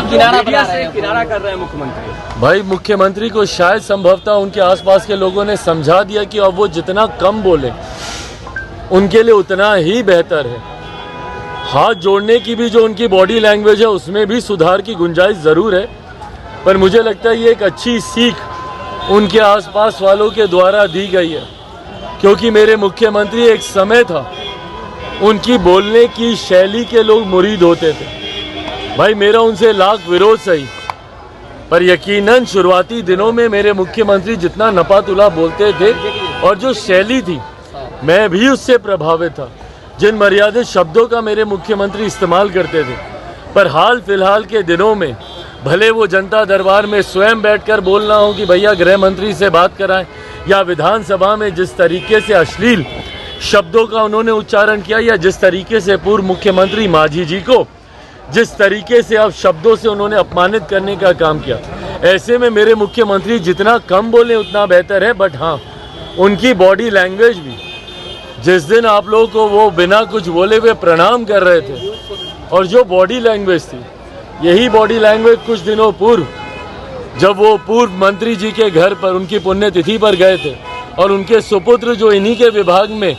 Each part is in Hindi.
किनारा कर रहे हैं मुख्यमंत्री। भाई मुख्यमंत्री को शायद संभवतः उनके आसपास के लोगों ने समझा दिया कि अब वो जितना कम बोले उनके लिए उतना ही बेहतर है। हाथ जोड़ने की भी जो उनकी बॉडी लैंग्वेज है उसमें भी सुधार की गुंजाइश ज़रूर है, पर मुझे लगता है ये एक अच्छी सीख उनके आसपास वालों के द्वारा दी गई है, क्योंकि मेरे मुख्यमंत्री एक समय था उनकी बोलने की शैली के लोग मुरीद होते थे। भाई मेरा उनसे लाख विरोध सही, पर यकीनन शुरुआती दिनों में मेरे मुख्यमंत्री जितना नपातुला बोलते थे और जो शैली थी मैं भी उससे प्रभावित था। जिन मर्यादित शब्दों का मेरे मुख्यमंत्री इस्तेमाल करते थे, पर हाल फिलहाल के दिनों में भले वो जनता दरबार में स्वयं बैठकर बोलना हो कि भैया गृह मंत्री से बात कराएं, या विधानसभा में जिस तरीके से अश्लील शब्दों का उन्होंने उच्चारण किया, या जिस तरीके से पूर्व मुख्यमंत्री मांझी जी को जिस तरीके से अब शब्दों से उन्होंने अपमानित करने का काम किया, ऐसे में मेरे मुख्यमंत्री जितना कम बोले उतना बेहतर है। बट हाँ, उनकी बॉडी लैंग्वेज भी, जिस दिन आप लोगों को वो बिना कुछ बोले हुए प्रणाम कर रहे थे और जो बॉडी लैंग्वेज थी, यही बॉडी लैंग्वेज कुछ दिनों पूर्व जब वो पूर्व मंत्री जी के घर पर उनकी पुण्यतिथि पर गए थे और उनके सुपुत्र जो इन्हीं के विभाग में,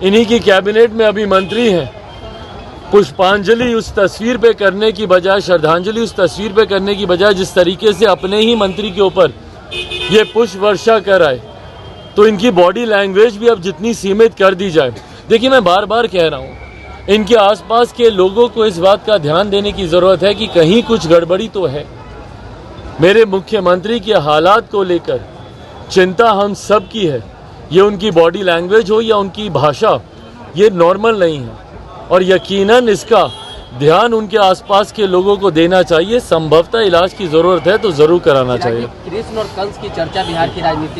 इन्हीं की कैबिनेट में अभी मंत्री हैं, पुष्पांजलि उस तस्वीर पे करने की बजाय, श्रद्धांजलि उस तस्वीर पे करने की बजाय जिस तरीके से अपने ही मंत्री के ऊपर ये पुष्प वर्षा कर आए, तो इनकी बॉडी लैंग्वेज भी अब जितनी सीमित कर दी जाए। देखिए मैं बार बार कह रहा हूँ, इनके आसपास के लोगों को इस बात का ध्यान देने की ज़रूरत है कि कहीं कुछ गड़बड़ी तो है। मेरे मुख्यमंत्री के हालात को लेकर चिंता हम सब की है। ये उनकी बॉडी लैंग्वेज हो या उनकी भाषा, ये नॉर्मल नहीं है और यकीनन इसका ध्यान उनके आसपास के लोगों को देना चाहिए। संभवतः इलाज की ज़रूरत है तो ज़रूर कराना चाहिए। कृष्ण और कंस की चर्चा बिहार की राजनीति